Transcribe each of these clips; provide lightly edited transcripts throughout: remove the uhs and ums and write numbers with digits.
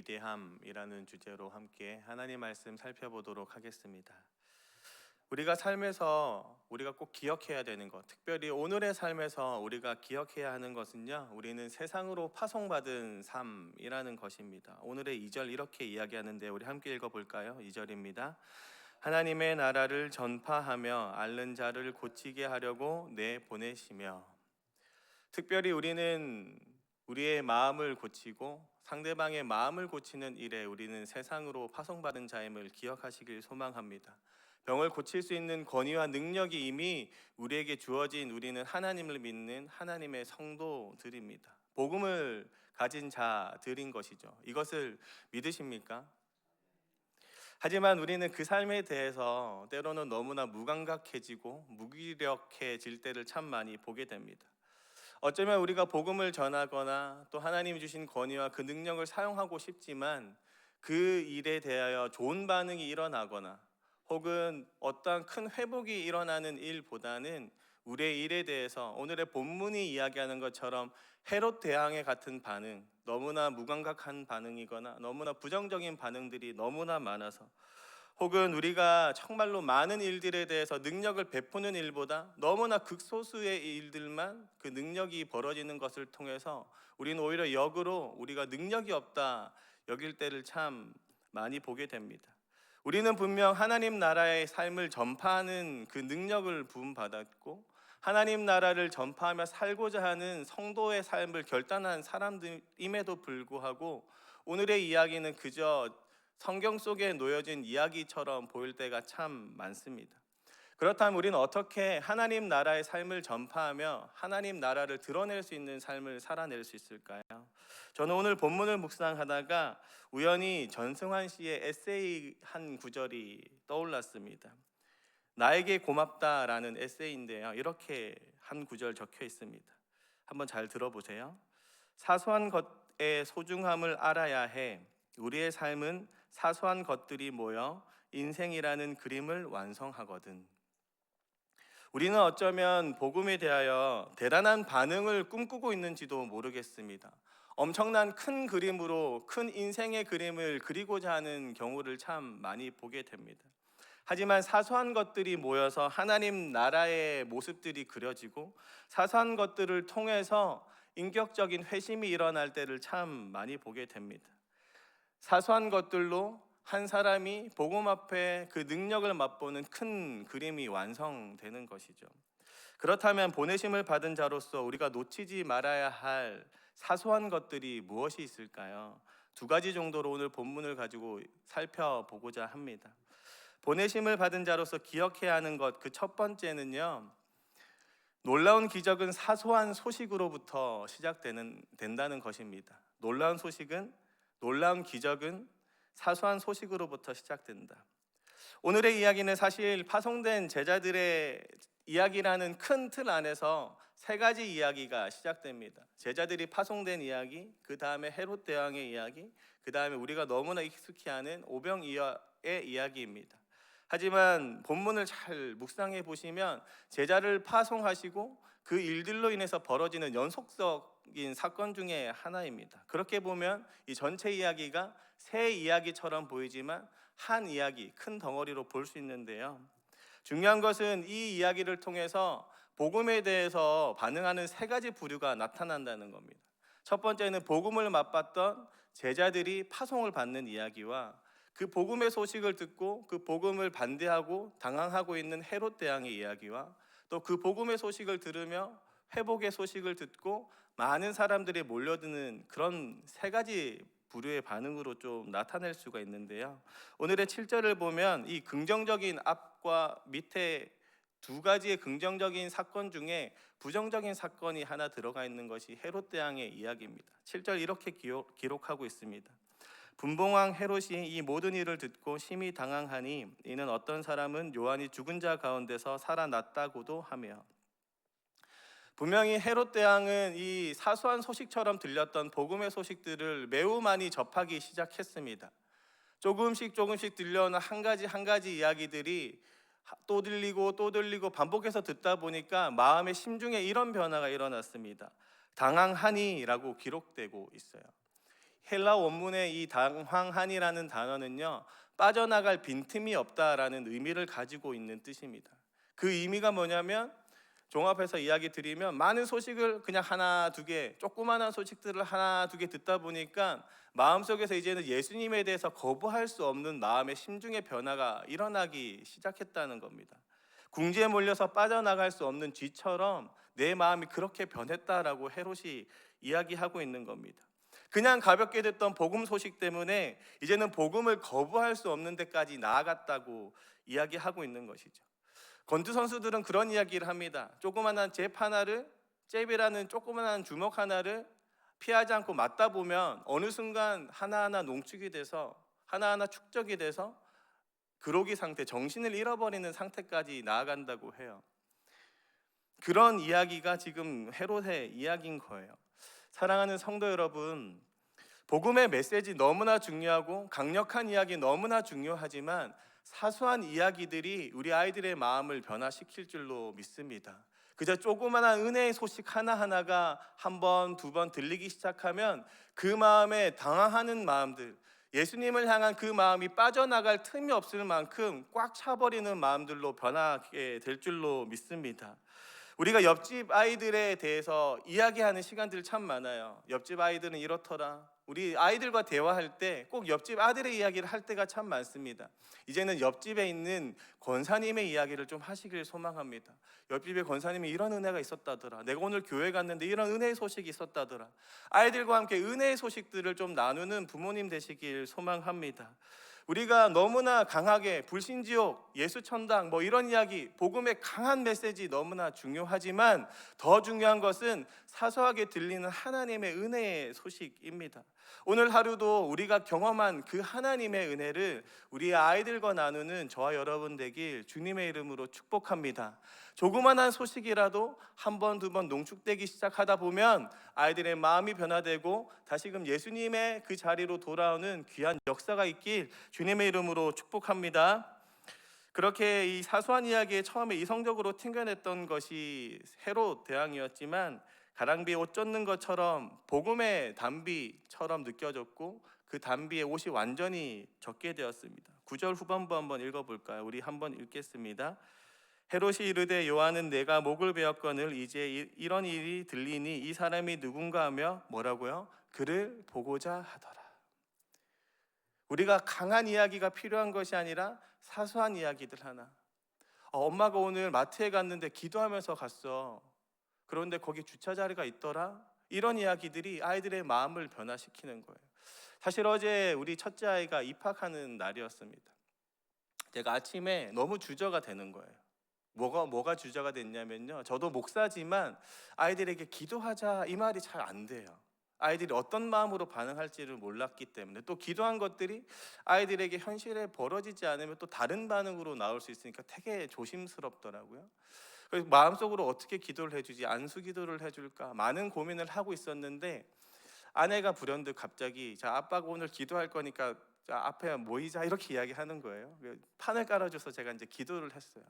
위대함이라는 주제로 함께 하나님 말씀 살펴보도록 하겠습니다. 우리가 삶에서 우리가 꼭 기억해야 되는 것, 특별히 오늘의 삶에서 우리가 기억해야 하는 것은요, 우리는 세상으로 파송받은 삶이라는 것입니다. 오늘의 2절 이렇게 이야기하는데 우리 함께 읽어볼까요? 2절입니다. 하나님의 나라를 전파하며 앓는 자를 고치게 하려고 내보내시며. 특별히 우리는 우리의 마음을 고치고 상대방의 마음을 고치는 일에 우리는 세상으로 파송받은 자임을 기억하시길 소망합니다. 병을 고칠 수 있는 권위와 능력이 이미 우리에게 주어진 우리는 하나님을 믿는 하나님의 성도들입니다. 복음을 가진 자들인 것이죠. 이것을 믿으십니까? 하지만 우리는 그 삶에 대해서 때로는 너무나 무감각해지고 무기력해질 때를 참 많이 보게 됩니다. 어쩌면 우리가 복음을 전하거나 또 하나님이 주신 권위와 그 능력을 사용하고 싶지만 그 일에 대하여 좋은 반응이 일어나거나 혹은 어떠한 큰 회복이 일어나는 일보다는 우리의 일에 대해서 오늘의 본문이 이야기하는 것처럼 헤롯 대왕의 같은 반응, 너무나 무감각한 반응이거나 너무나 부정적인 반응들이 너무나 많아서 혹은 우리가 정말로 많은 일들에 대해서 능력을 베푸는 일보다 너무나 극소수의 일들만 그 능력이 벌어지는 것을 통해서 우리는 오히려 역으로 우리가 능력이 없다 여길 때를 참 많이 보게 됩니다. 우리는 분명 하나님 나라의 삶을 전파하는 그 능력을 부음받았고 하나님 나라를 전파하며 살고자 하는 성도의 삶을 결단한 사람들임에도 불구하고 오늘의 이야기는 그저 성경 속에 놓여진 이야기처럼 보일 때가 참 많습니다. 그렇다면 우리는 어떻게 하나님 나라의 삶을 전파하며 하나님 나라를 드러낼 수 있는 삶을 살아낼 수 있을까요? 저는 오늘 본문을 묵상하다가 우연히 전승환 씨의 에세이 한 구절이 떠올랐습니다. 나에게 고맙다라는 에세이인데요, 이렇게 한 구절 적혀 있습니다. 한번 잘 들어보세요. 사소한 것의 소중함을 알아야 해. 우리의 삶은 사소한 것들이 모여 인생이라는 그림을 완성하거든. 우리는 어쩌면 복음에 대하여 대단한 반응을 꿈꾸고 있는지도 모르겠습니다. 엄청난 큰 그림으로 큰 인생의 그림을 그리고자 하는 경우를 참 많이 보게 됩니다. 하지만 사소한 것들이 모여서 하나님 나라의 모습들이 그려지고 사소한 것들을 통해서 인격적인 회심이 일어날 때를 참 많이 보게 됩니다. 사소한 것들로 한 사람이 복음 앞에 그 능력을 맛보는 큰 그림이 완성되는 것이죠. 그렇다면 보내심을 받은 자로서 우리가 놓치지 말아야 할 사소한 것들이 무엇이 있을까요? 두 가지 정도로 오늘 본문을 가지고 살펴보고자 합니다. 보내심을 받은 자로서 기억해야 하는 것, 그 첫 번째는요, 놀라운 기적은 사소한 소식으로부터 된다는 것입니다. 놀라운 기적은 사소한 소식으로부터 시작된다. 오늘의 이야기는 사실 파송된 제자들의 이야기라는 큰 틀 안에서 세 가지 이야기가 시작됩니다. 제자들이 파송된 이야기, 그 다음에 헤롯 대왕의 이야기, 그 다음에 우리가 너무나 익숙히 아는 오병이어의 이야기입니다. 하지만 본문을 잘 묵상해 보시면 제자를 파송하시고 그 일들로 인해서 벌어지는 연속적인 사건 중에 하나입니다. 그렇게 보면 이 전체 이야기가 세 이야기처럼 보이지만 한 이야기, 큰 덩어리로 볼 수 있는데요. 중요한 것은 이 이야기를 통해서 복음에 대해서 반응하는 세 가지 부류가 나타난다는 겁니다. 첫 번째는 복음을 맛봤던 제자들이 파송을 받는 이야기와 그 복음의 소식을 듣고 그 복음을 반대하고 당황하고 있는 헤롯 대왕의 이야기와 또 그 복음의 소식을 들으며 회복의 소식을 듣고 많은 사람들이 몰려드는 그런 세 가지 부류의 반응으로 좀 나타낼 수가 있는데요. 오늘의 7절을 보면 이 긍정적인 앞과 밑에 두 가지의 긍정적인 사건 중에 부정적인 사건이 하나 들어가 있는 것이 헤롯 대왕의 이야기입니다. 7절 이렇게 기록하고 있습니다. 분봉왕 헤롯이 이 모든 일을 듣고 심히 당황하니 이는 어떤 사람은 요한이 죽은 자 가운데서 살아났다고도 하며. 분명히 헤롯 대왕은 이 사소한 소식처럼 들렸던 복음의 소식들을 매우 많이 접하기 시작했습니다. 조금씩 들려오는 한 가지 이야기들이 또 들리고 반복해서 듣다 보니까 마음의 심중에 이런 변화가 일어났습니다. 당황하니라고 기록되고 있어요. 헬라 원문의 이 당황한이라는 단어는요, 빠져나갈 빈틈이 없다라는 의미를 가지고 있는 뜻입니다. 그 의미가 뭐냐면, 종합해서 이야기 드리면, 많은 소식을 그냥 하나 두 개, 조그마한 소식들을 하나 두 개 듣다 보니까 마음속에서 이제는 예수님에 대해서 거부할 수 없는 마음의 심중의 변화가 일어나기 시작했다는 겁니다. 궁지에 몰려서 빠져나갈 수 없는 쥐처럼 내 마음이 그렇게 변했다라고 헤롯이 이야기하고 있는 겁니다. 그냥 가볍게 듣던 복음 소식 때문에 이제는 복음을 거부할 수 없는 데까지 나아갔다고 이야기하고 있는 것이죠. 권투 선수들은 그런 이야기를 합니다. 조그만한 잽 하나를, 잽이라는 조그만한 주먹 하나를 피하지 않고 맞다 보면 어느 순간 하나하나 농축이 돼서, 하나하나 축적이 돼서 그로기 상태, 정신을 잃어버리는 상태까지 나아간다고 해요. 그런 이야기가 지금 헤롯의 이야기인 거예요. 사랑하는 성도 여러분, 복음의 메시지 너무나 중요하고 강력한 이야기 너무나 중요하지만 사소한 이야기들이 우리 아이들의 마음을 변화시킬 줄로 믿습니다. 그저 조그마한 은혜의 소식 하나하나가 한 번, 두 번 들리기 시작하면 그 마음에 당황하는 마음들, 예수님을 향한 그 마음이 빠져나갈 틈이 없을 만큼 꽉 차버리는 마음들로 변하게 될 줄로 믿습니다. 우리가 옆집 아이들에 대해서 이야기하는 시간들 참 많아요. 옆집 아이들은 이렇더라. 우리 아이들과 대화할 때 꼭 옆집 아들의 이야기를 할 때가 참 많습니다. 이제는 옆집에 있는 권사님의 이야기를 좀 하시길 소망합니다. 옆집에 권사님이 이런 은혜가 있었다더라. 내가 오늘 교회 갔는데 이런 은혜의 소식이 있었다더라. 아이들과 함께 은혜의 소식들을 좀 나누는 부모님 되시길 소망합니다. 우리가 너무나 강하게 불신지옥, 예수천당 이런 이야기, 복음의 강한 메시지 너무나 중요하지만 더 중요한 것은 사소하게 들리는 하나님의 은혜의 소식입니다. 오늘 하루도 우리가 경험한 그 하나님의 은혜를 우리 아이들과 나누는 저와 여러분 되길 주님의 이름으로 축복합니다. 조그만한 소식이라도 한 번, 두 번 농축되기 시작하다 보면 아이들의 마음이 변화되고 다시금 예수님의 그 자리로 돌아오는 귀한 역사가 있길 주님의 이름으로 축복합니다. 그렇게 이 사소한 이야기에 처음에 이성적으로 튕겨냈던 것이 헤롯 대왕이었지만 가랑비에 옷 젖는 것처럼 복음의 단비처럼 느껴졌고 그 단비의 옷이 완전히 젖게 되었습니다. 9절 후반부 한번 읽어볼까요? 우리 한번 읽겠습니다. 헤롯이 이르되 요한은 내가 목을 베었거늘 이제 이런 일이 들리니 이 사람이 누군가 하며 뭐라고요? 그를 보고자 하더라. 우리가 강한 이야기가 필요한 것이 아니라 사소한 이야기들 하나. 엄마가 오늘 마트에 갔는데 기도하면서 갔어. 그런데 거기 주차 자리가 있더라. 이런 이야기들이 아이들의 마음을 변화시키는 거예요. 사실 어제 우리 첫째 아이가 입학하는 날이었습니다. 제가 아침에 너무 주저가 되는 거예요. 뭐가 주저가 됐냐면요, 저도 목사지만 아이들에게 기도하자 이 말이 잘 안 돼요. 아이들이 어떤 마음으로 반응할지를 몰랐기 때문에, 또 기도한 것들이 아이들에게 현실에 벌어지지 않으면 또 다른 반응으로 나올 수 있으니까 되게 조심스럽더라고요. 그래서 마음속으로 어떻게 기도를 해주지, 안수 기도를 해줄까 많은 고민을 하고 있었는데 아내가 불현듯 갑자기 자, 아빠가 오늘 기도할 거니까 자, 앞에 모이자 이렇게 이야기하는 거예요. 판을 깔아줘서 제가 이제 기도를 했어요.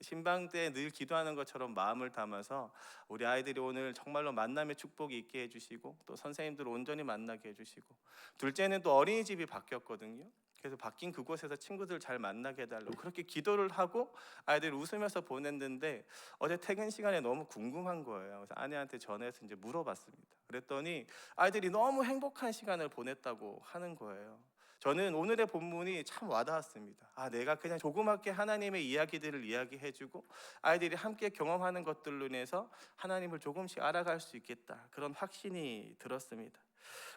신방 때 늘 기도하는 것처럼 마음을 담아서 우리 아이들이 오늘 정말로 만남의 축복이 있게 해주시고 또 선생님들 온전히 만나게 해주시고, 둘째는 또 어린이집이 바뀌었거든요. 그래서 바뀐 그곳에서 친구들 잘 만나게 해달라고 그렇게 기도를 하고 아이들 웃으면서 보냈는데 어제 퇴근 시간에 너무 궁금한 거예요. 그래서 아내한테 전화해서 이제 물어봤습니다. 그랬더니 아이들이 너무 행복한 시간을 보냈다고 하는 거예요. 저는 오늘의 본문이 참 와닿았습니다. 내가 그냥 조그맣게 하나님의 이야기들을 이야기해주고 아이들이 함께 경험하는 것들로 인해서 하나님을 조금씩 알아갈 수 있겠다, 그런 확신이 들었습니다.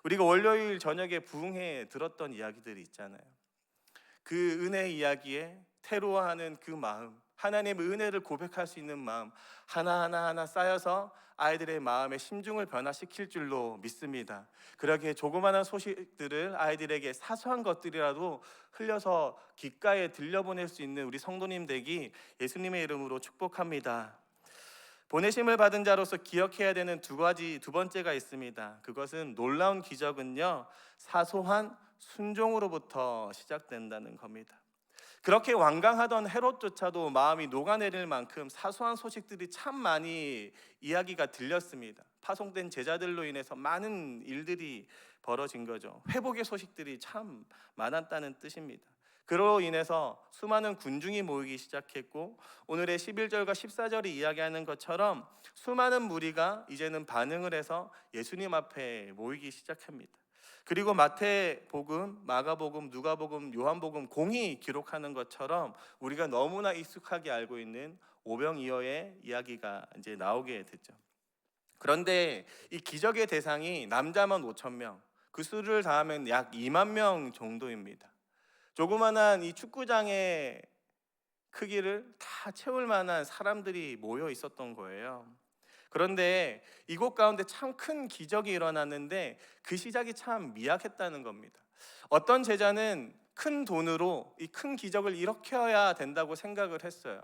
우리가 월요일 저녁에 부흥회에 들었던 이야기들이 있잖아요. 그 은혜의 이야기에 테로하는 그 마음, 하나님의 은혜를 고백할 수 있는 마음 하나하나 쌓여서 아이들의 마음의 심중을 변화시킬 줄로 믿습니다. 그렇게 조그마한 소식들을 아이들에게 사소한 것들이라도 흘려서 귓가에 들려보낼 수 있는 우리 성도님 되기 예수님의 이름으로 축복합니다. 보내심을 받은 자로서 기억해야 되는 두 번째가 있습니다. 그것은 놀라운 기적은요, 사소한 순종으로부터 시작된다는 겁니다. 그렇게 완강하던 헤롯조차도 마음이 녹아내릴 만큼 사소한 소식들이 참 많이 이야기가 들렸습니다. 파송된 제자들로 인해서 많은 일들이 벌어진 거죠. 회복의 소식들이 참 많았다는 뜻입니다. 그로 인해서 수많은 군중이 모이기 시작했고, 오늘의 11절과 14절이 이야기하는 것처럼 수많은 무리가 이제는 반응을 해서 예수님 앞에 모이기 시작합니다. 그리고 마태복음, 마가복음, 누가복음, 요한복음 공이 기록하는 것처럼 우리가 너무나 익숙하게 알고 있는 오병이어의 이야기가 이제 나오게 됐죠. 그런데 이 기적의 대상이 남자만 5천 명, 그 수를 다하면 약 2만 명 정도입니다. 조그만한 이 축구장의 크기를 다 채울 만한 사람들이 모여 있었던 거예요. 그런데 이곳 가운데 참 큰 기적이 일어났는데 그 시작이 참 미약했다는 겁니다. 어떤 제자는 큰 돈으로 이 큰 기적을 일으켜야 된다고 생각을 했어요.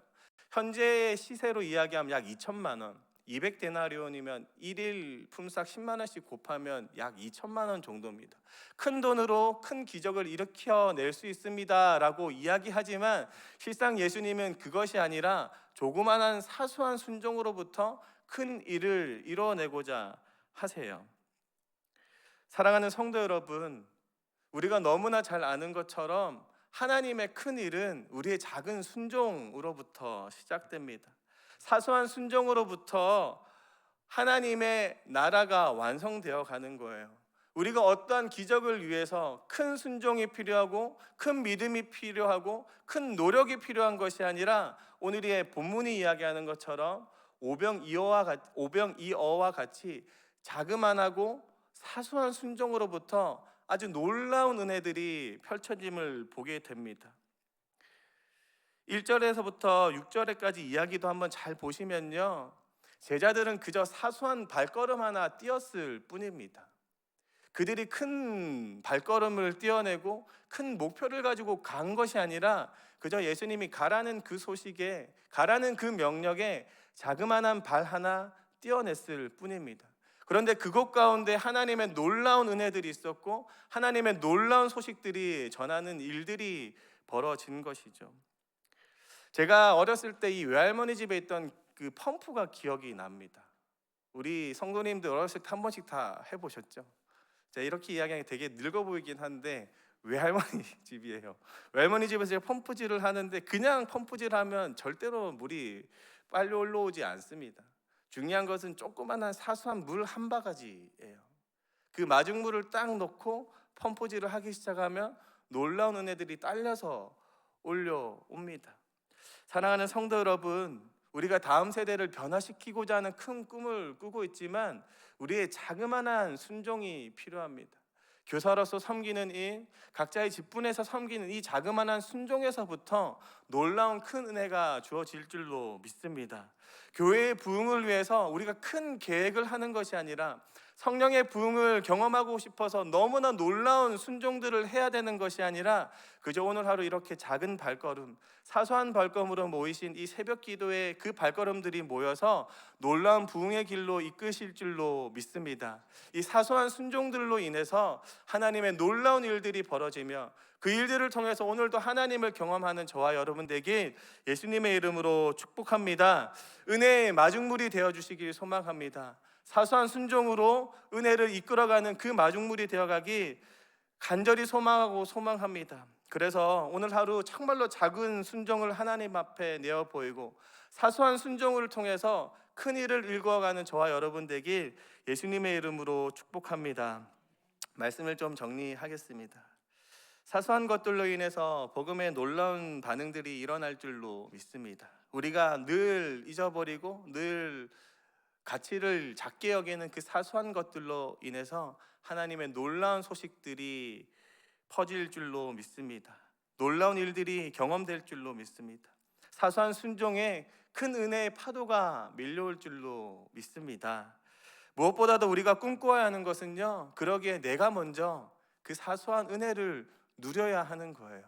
현재의 시세로 이야기하면 약 2천만 원, 200데나리온이면 1일 품삯 10만 원씩 곱하면 약 2천만 원 정도입니다. 큰 돈으로 큰 기적을 일으켜낼 수 있습니다 라고 이야기하지만 실상 예수님은 그것이 아니라 조그만한 사소한 순종으로부터 큰 일을 이뤄내고자 하세요. 사랑하는 성도 여러분, 우리가 너무나 잘 아는 것처럼 하나님의 큰 일은 우리의 작은 순종으로부터 시작됩니다. 사소한 순종으로부터 하나님의 나라가 완성되어 가는 거예요. 우리가 어떠한 기적을 위해서 큰 순종이 필요하고 큰 믿음이 필요하고 큰 노력이 필요한 것이 아니라 오늘의 본문이 이야기하는 것처럼 오병이어와 같이 자그만하고 사소한 순종으로부터 아주 놀라운 은혜들이 펼쳐짐을 보게 됩니다. 1절에서부터 6절에까지 이야기도 한번 잘 보시면요, 제자들은 그저 사소한 발걸음 하나 뛰었을 뿐입니다. 그들이 큰 발걸음을 뛰어내고 큰 목표를 가지고 간 것이 아니라 그저 예수님이 가라는 그 소식에, 가라는 그 명령에 자그마한 발 하나 뛰어냈을 뿐입니다. 그런데 그곳 가운데 하나님의 놀라운 은혜들이 있었고 하나님의 놀라운 소식들이 전하는 일들이 벌어진 것이죠. 제가 어렸을 때 이 외할머니 집에 있던 그 펌프가 기억이 납니다. 우리 성도님들 어렸을 때 한 번씩 다 해보셨죠? 제가 이렇게 이야기하기 되게 늙어 보이긴 한데 외할머니 집이에요. 외할머니 집에서 제가 펌프질을 하는데 그냥 펌프질하면 절대로 물이 빨리 올라오지 않습니다. 중요한 것은 조그만한 사소한 물 한 바가지예요. 그 마중물을 딱 넣고 펌프질을 하기 시작하면 놀라운 은혜들이 딸려서 올려옵니다. 사랑하는 성도 여러분, 우리가 다음 세대를 변화시키고자 하는 큰 꿈을 꾸고 있지만 우리의 자그마한 순종이 필요합니다. 교사로서 섬기는 일, 각자의 직분에서 섬기는 이 자그마한 순종에서부터 놀라운 큰 은혜가 주어질 줄로 믿습니다. 교회의 부흥을 위해서 우리가 큰 계획을 하는 것이 아니라 성령의 부흥을 경험하고 싶어서 너무나 놀라운 순종들을 해야 되는 것이 아니라 그저 오늘 하루 이렇게 작은 발걸음, 사소한 발걸음으로 모이신 이 새벽 기도에 그 발걸음들이 모여서 놀라운 부흥의 길로 이끄실 줄로 믿습니다. 이 사소한 순종들로 인해서 하나님의 놀라운 일들이 벌어지며 그 일들을 통해서 오늘도 하나님을 경험하는 저와 여러분 되길 예수님의 이름으로 축복합니다. 은혜의 마중물이 되어주시길 소망합니다. 사소한 순종으로 은혜를 이끌어가는 그 마중물이 되어가기 간절히 소망하고 소망합니다. 그래서 오늘 하루 정말로 작은 순종을 하나님 앞에 내어 보이고 사소한 순종을 통해서 큰 일을 일궈가는 저와 여러분 되길 예수님의 이름으로 축복합니다. 말씀을 좀 정리하겠습니다. 사소한 것들로 인해서 복음의 놀라운 반응들이 일어날 줄로 믿습니다. 우리가 늘 잊어버리고 늘 가치를 작게 여기는 그 사소한 것들로 인해서 하나님의 놀라운 소식들이 퍼질 줄로 믿습니다. 놀라운 일들이 경험될 줄로 믿습니다. 사소한 순종에 큰 은혜의 파도가 밀려올 줄로 믿습니다. 무엇보다도 우리가 꿈꿔야 하는 것은요, 그러기에 내가 먼저 그 사소한 은혜를 누려야 하는 거예요.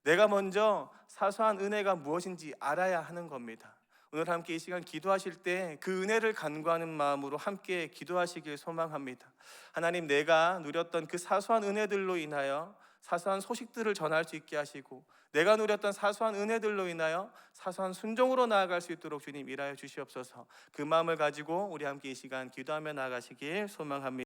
내가 먼저 사소한 은혜가 무엇인지 알아야 하는 겁니다. 오늘 함께 이 시간 기도하실 때 그 은혜를 간구하는 마음으로 함께 기도하시길 소망합니다. 하나님, 내가 누렸던 그 사소한 은혜들로 인하여 사소한 소식들을 전할 수 있게 하시고 내가 누렸던 사소한 은혜들로 인하여 사소한 순종으로 나아갈 수 있도록 주님 일하여 주시옵소서. 그 마음을 가지고 우리 함께 이 시간 기도하며 나아가시길 소망합니다.